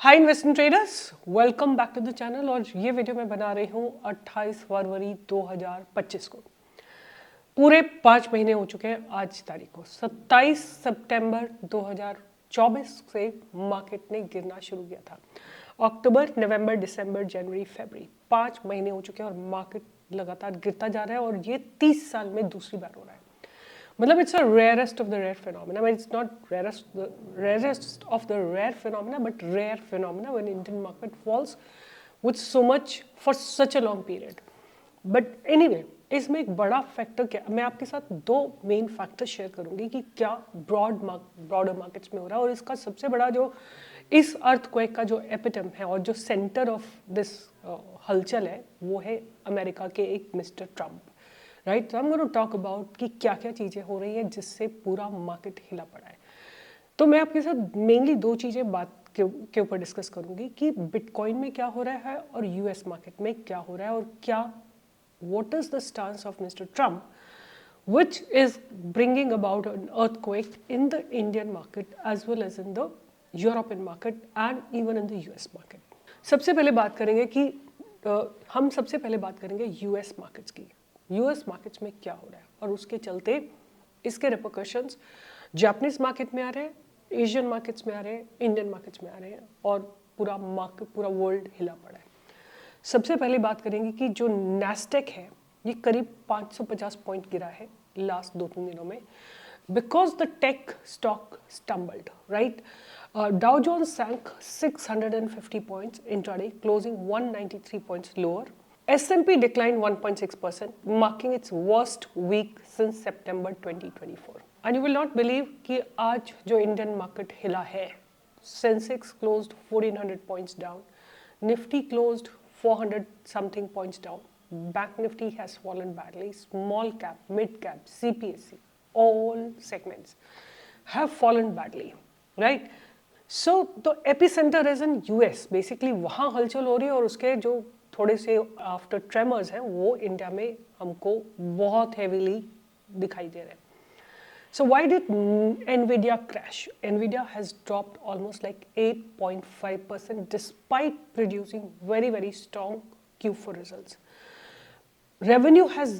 Hi investment traders, welcome back to the channel. और ये video मैं बना रही हूँ 28 फरवरी 2025 को। पूरे 5 महीने हो चुके हैं आज तारीख को। 27 सितंबर 2024 से मार्केट ने गिरना शुरू किया था। अक्टूबर, नवंबर, दिसंबर, जनवरी, फरवरी 5 महीने हो चुके हैं और मार्केट लगातार गिरता जा रहा है और ये 30 साल में दूसरी बार हो रहा है। मतलब it's a rarest of the rare phenomena. It's not rarest of the rare phenomena but rare phenomena when Indian market falls with so much for such a long period. But anyway, इसमें एक बड़ा factor क्या, मैं आपके साथ दो main factor share करूंगी कि क्या ब्रॉडर मार्केट्स में हो रहा है। और इसका सबसे बड़ा जो इस अर्थक्वेक का जो एपिटम है और जो सेंटर ऑफ दिस हलचल है वो है अमेरिका के एक mister Trump, right. I am going to talk about कि क्या क्या चीज़ें हो रही हैं जिससे पूरा मार्केट हिला पड़ा है। तो मैं आपके साथ मेनली दो चीज़ें बात के ऊपर डिस्कस करूंगी कि बिटकॉइन में क्या हो रहा है और यूएस मार्केट में क्या हो रहा है, और क्या what is the stance of mister Trump which is bringing about an earthquake in the Indian market as well as in the European market and even in the US market. सबसे पहले बात करेंगे कि हम सबसे पहले बात करेंगे यूएस मार्केट्स की। यूएस मार्केट्स में क्या हो रहा है और उसके चलते इसके रिपरकशंस जापानीज मार्केट में आ रहे हैं, एशियन मार्केट्स में आ रहे हैं, इंडियन मार्केट्स में आ रहे हैं और पूरा मार्केट, पूरा वर्ल्ड हिला पड़ा है। सबसे पहले बात करेंगे कि जो नैस्डैक है ये करीब 550 पॉइंट गिरा है लास्ट 2-3 दिनों में because the tech stock stumbled, right. Dow Jones sank 650 points intraday, closing 193 points lower. S&P declined 1.6%, marking its worst week since September 2024. And you will not believe कि आज जो इंडियन मार्केट हिला है, Sensex closed 1400 points down, Nifty closed 400 something points down, Bank Nifty has fallen badly, small cap, mid cap, CPSE, all segments have fallen badly, right? So the epicentre is in US. Basically वहाँ हलचल हो रही है और उसके जो थोड़े से आफ्टर ट्रेमर्स हैं वो इंडिया में हमको बहुत हेवीली दिखाई दे रहे हैं। So why did Nvidia crash? Nvidia has dropped almost like 8.5% despite producing very very strong Q4 results. Revenue has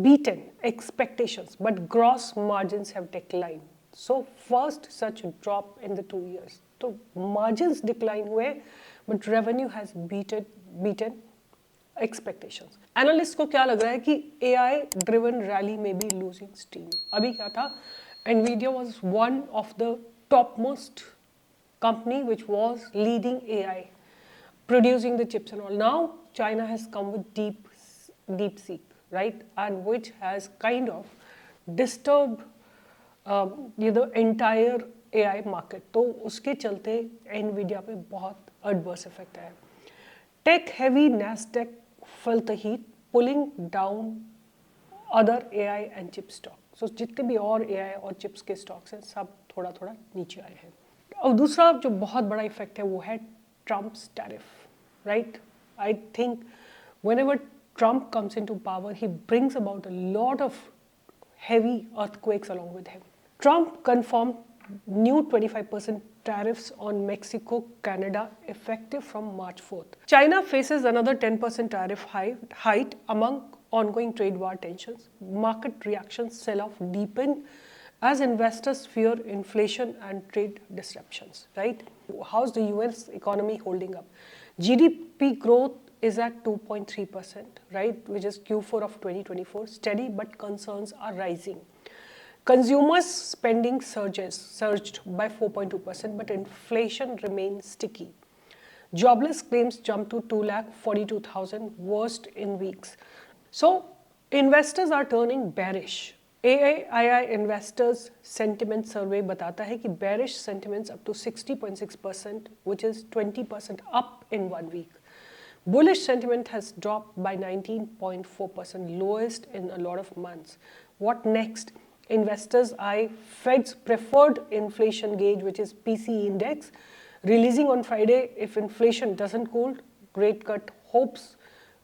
beaten expectations, but gross margins have declined. So first such drop in the 2 years. तो margins decline हुए, but revenue has beaten expectations. Analysts को क्या लग रहा है कि AI driven rally may be losing steam. अभी क्या था? Nvidia was one of the topmost company which was leading AI, producing the chips and all. Now China has come with DeepSeek, right, and which has kind of disturbed the entire AI market. तो उसके चलते Nvidia पे बहुत adverse effect है। Tech heavy Nasdaq felt the heat, pulling down other AI and chip stock. So जितने भी और AI और chips के stocks हैं सब थोड़ा थोड़ा नीचे आए हैं। और दूसरा जो बहुत बड़ा इफेक्ट है वो है Trump's tariff, right? I think whenever Trump comes into power, he brings about a lot of heavy earthquakes along with him. Trump confirmed new 25% tariffs on Mexico, Canada, effective from March 4th. China faces another 10% tariff hike among ongoing trade war tensions. Market reactions sell-off deepened as investors fear inflation and trade disruptions, right? How's the US economy holding up? GDP growth is at 2.3%, right, which is Q4 of 2024, steady, but concerns are rising. Consumers spending surged by 4.2%, but inflation remains sticky. Jobless claims jumped to 242,000, worst in weeks. So investors are turning bearish. AII Investors Sentiment Survey बताता है कि bearish sentiments up to 60.6%, which is 20% up in 1 week. Bullish sentiment has dropped by 19.4%, lowest in a lot of months. What next? Investors eye Fed's preferred inflation gauge, which is PCE index, releasing on Friday. If inflation doesn't cool, rate cut hopes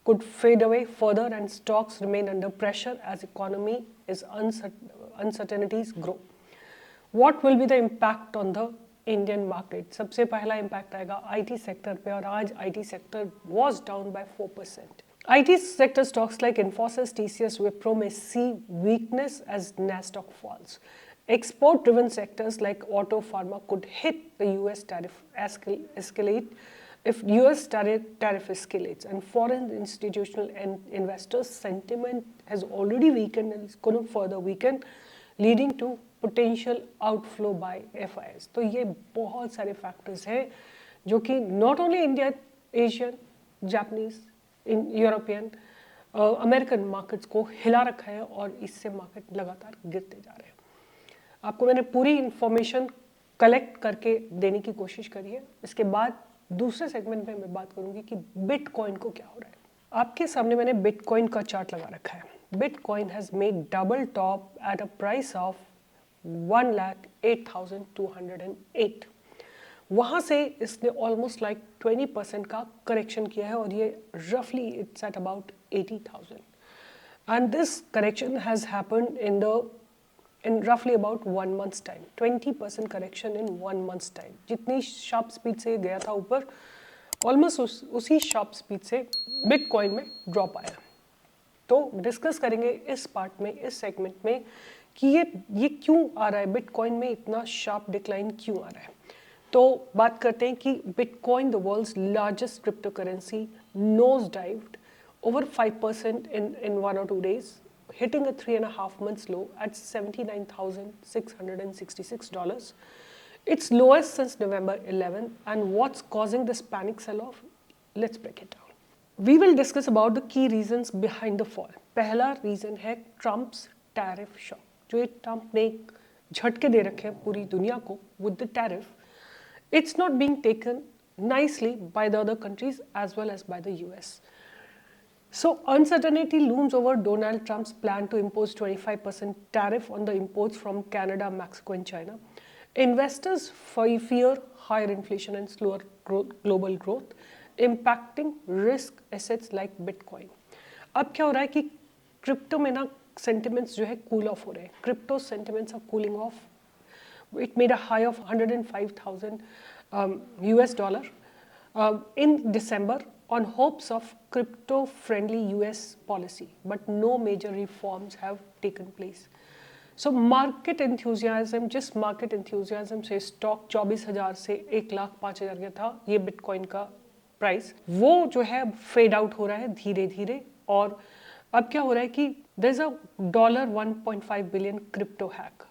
could fade away further and stocks remain under pressure as economy is uncertainties grow. What will be the impact on the Indian market. सबसे पहला impact आएगा IT sector पे और आज IT sector was down by 4%। IT sector stocks like Infosys, TCS, Wipro may see weakness as Nasdaq falls. Export-driven sectors like auto, pharma could hit the US tariff escalate if US tariff escalates, and foreign institutional and investors' sentiment has already weakened and is going to further weaken, leading to potential outflow by FIs. तो ये बहुत सारे factors हैं जो कि not only India, Asian, Japanese, European American markets को हिला रखा है और इससे मार्केट लगातार गिरते जा रहे हैं। आपको मैंने पूरी इंफॉर्मेशन कलेक्ट करके देने की कोशिश करी है। इसके बाद दूसरे सेगमेंट में मैं बात करूंगी कि बिटकॉइन को क्या हो रहा है। आपके सामने मैंने बिटकॉइन का चार्ट लगा रखा है। Bitcoin has made double top at a price of 1,08,208। वहाँ से इसने ऑलमोस्ट लाइक 20% का करेक्शन किया है और ये रफली it's at about 80,000 and this correction has happened in roughly about 1 month's time. 20% correction in 1 month's time. जितनी शार्प स्पीड से गया था ऊपर ऑलमोस्ट उसी शार्प स्पीड से बिटकॉइन में ड्रॉप आया। तो डिस्कस करेंगे इस पार्ट में, इस सेगमेंट में कि ये क्यों आ रहा है, बिटकॉइन में इतना शार्प डिक्लाइन क्यों आ रहा है। तो बात करते हैं कि bitcoin the world's largest crypto currency nose dived over 5% in 1 or 2 days, hitting a 3.5 months low at $79,666. It's lowest since November 11. And what's causing this panic sell-off? Let's break it down. We will discuss about the key reasons behind the fall. पहला reason है Trump's tariff shock. जो ये Trump ने झटके दे रखे हैं पूरी दुनिया को with the tariff, it's not being taken nicely by the other countries as well as by the US. So uncertainty looms over Donald Trump's plan to impose 25% tariff on the imports from Canada, Mexico and China. Investors fear higher inflation and slower global growth, impacting risk assets like Bitcoin. अब क्या हो रहा है कि crypto में ना sentiments जो है cool off हो रहे हैं. Crypto sentiments are cooling off. It made a high of 105,000 US dollar in December on hopes of crypto-friendly US policy, but no major reforms have taken place. So market enthusiasm, just market enthusiasm से stock 24,000 से 1,05,000 गया था ये bitcoin का price, वो जो है fade out हो रहा है धीरे धीरे। और अब क्या हो रहा है कि there is a $1.5 billion crypto hack.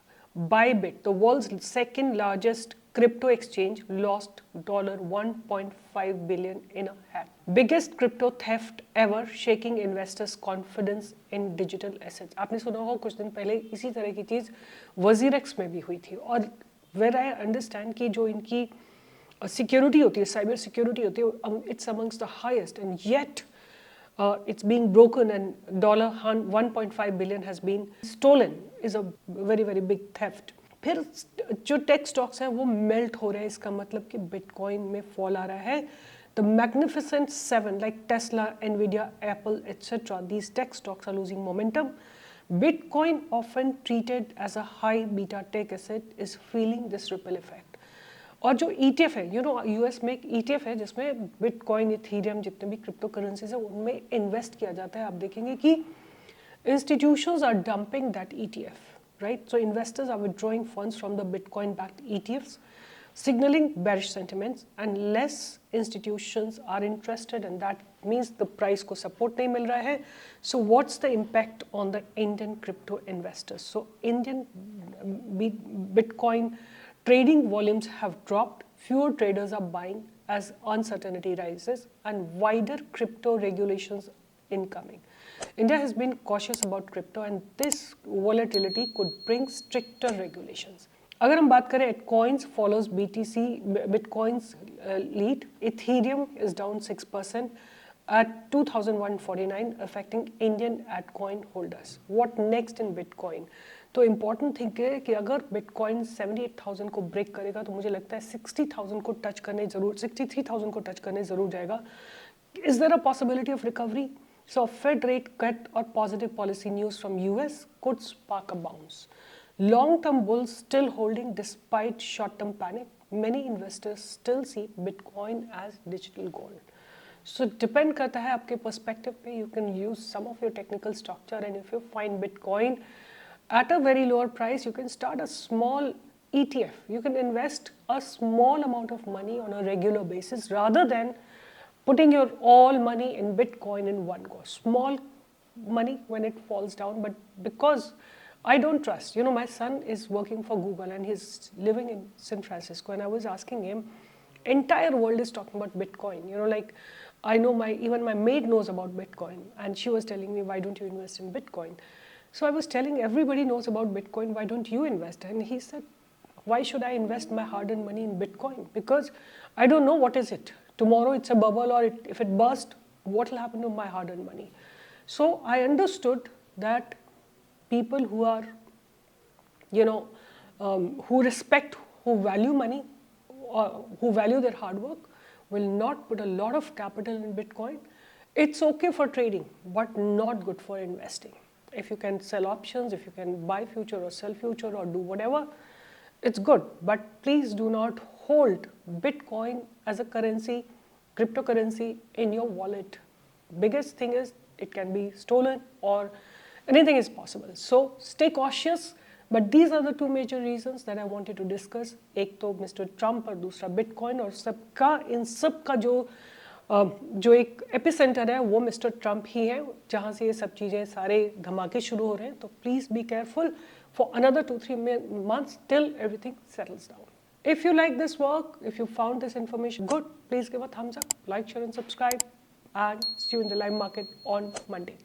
Bybit, the world's second largest crypto exchange, lost $1.5 billion in a hack. Biggest crypto theft ever, shaking investors' confidence in digital assets. आपने सुना होगा कुछ दिन पहले इसी तरह की चीज़ वजीरेक्स में भी हुई थी। और where I understand कि जो इनकी सिक्योरिटी होती है, साइबर सिक्योरिटी होती है, it's amongst the highest, and yet it's being broken and $1.5 billion has been stolen is a very very big theft. फिर जो टेक स्टॉक्स हैं वो मेल्ट हो रहे हैं, इसका मतलब कि बिटकॉइन में फॉल आ रहा है। The Magnificent Seven like Tesla, Nvidia, Apple, etc. These tech stocks are losing momentum. Bitcoin, often treated as a high beta tech asset, is feeling this ripple effect. और जो ETF है, US में एक ETF है जिसमें bitcoin, Ethereum, जितने भी crypto currencies है उनमें इन्वेस्ट किया जाता है। आप देखेंगे कि institutions are dumping that ETF, right? So investors are withdrawing funds from the Bitcoin-backed ETFs, signaling bearish sentiments, and less institutions are interested, and that means the price को support नहीं मिल रहा है. So what's the impact on the Indian crypto investors? So Indian Bitcoin trading volumes have dropped, fewer traders are buying as uncertainty rises, and wider crypto regulations incoming. India has been cautious about crypto and this volatility could bring stricter regulations. अगर हम बात करें coins follows BTC, Bitcoin's lead. Ethereum is down 6% at 2,149, affecting Indian altcoin holders. What next in Bitcoin? तो important thing है कि अगर bitcoin 78,000 को break करेगा तो मुझे लगता है 60,000 को टच करने जरूर 63,000 को टच करने जरूर जाएगा. Is there a possibility of recovery? So Fed rate cut or positive policy news from US could spark a bounce. Long-term bulls still holding despite short-term panic. many investors still see Bitcoin as digital gold. So depend करता है आपके perspective पे. You can use some of your technical structure, and if you find Bitcoin at a very lower price, you can start a small ETF. You can invest a small amount of money on a regular basis rather than putting your all money in Bitcoin in one go. Small money when it falls down, but because I don't trust, my son is working for Google and he's living in San Francisco, and I was asking him, entire world is talking about Bitcoin. Like I know even my maid knows about Bitcoin, and she was telling me, why don't you invest in Bitcoin? So I was telling, everybody knows about Bitcoin, why don't you invest? And he said, why should I invest my hard-earned money in Bitcoin? Because I don't know what is it. Tomorrow it's a bubble, or if it bursts, what will happen to my hard-earned money? So I understood that people who are, who respect, who value money, who value their hard work, will not put a lot of capital in Bitcoin. It's okay for trading, but not good for investing. If you can sell options, if you can buy future or sell future or do whatever, it's good. But please do not hold Bitcoin as a currency, cryptocurrency in your wallet. Biggest thing is it can be stolen or anything is possible. So stay cautious. But these are the two major reasons that I wanted to discuss. एक तो mister Trump और दूसरा bitcoin, और सबका इन सब का जो एक एपिसेंटर है वो मिस्टर ट्रम्प ही है, जहाँ से ये सब चीज़ें सारे धमाके शुरू हो रहे हैं. तो please be careful for another 2-3 months till everything settles down. If you like this work, if you found this information good, please give a thumbs up, like, share and subscribe, and see you in the live market on Monday.